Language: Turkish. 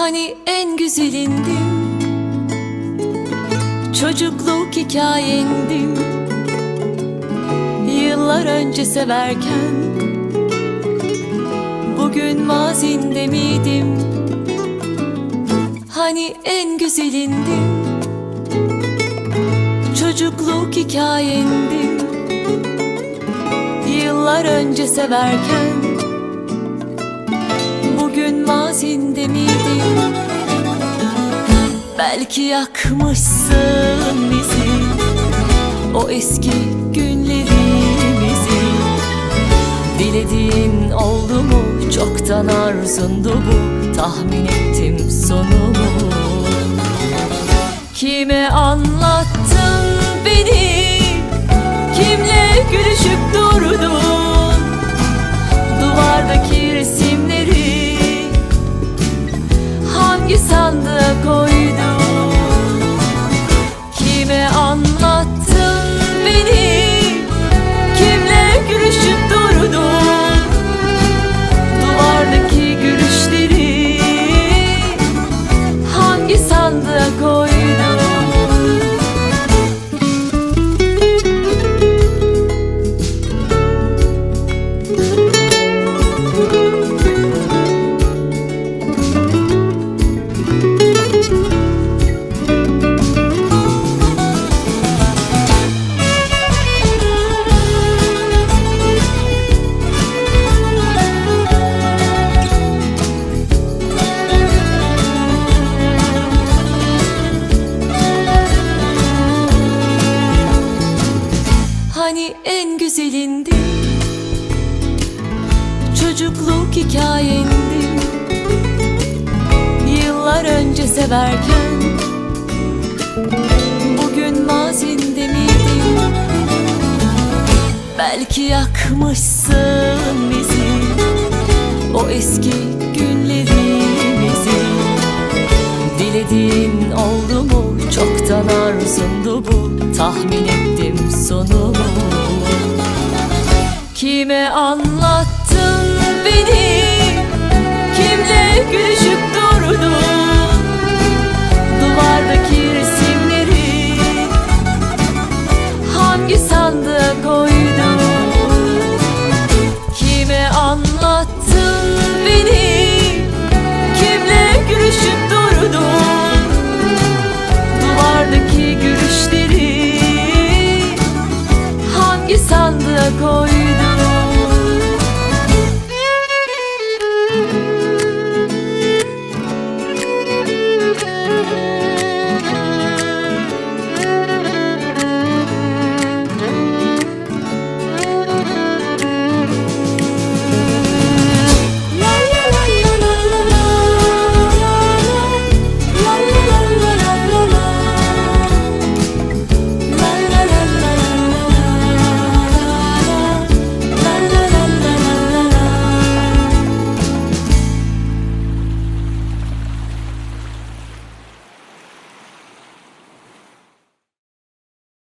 Hani en güzelindim, çocukluk hikayendim. Yıllar önce severken bugün mazinde miydim? Hani en güzelindim, çocukluk hikayendim. Yıllar önce severken bugün mazinde miydim? Belki yakmışsın bizi, o eski günlerimizi. Dilediğin oldu mu? Çoktan arzundu bu, tahmin ettim sonumu. Kime anlattın beni, kimle gülüşüp durdun? Duvardaki resimleri hangi sandığa koydun? Kime anlattın beni, kimle gülüşüp durdun? Duvardaki gülüşleri hangi sandığa koydun? Hani en güzelindim, çocukluk hikayendim. Yıllar önce severken bugün mazinde miydim? Belki yakmışsın bizi, o eski günlerimizi. Dilediğin oldu mu? Çoktan arzundu bu, tahmin ettim sonumu. Kime anlattın beni,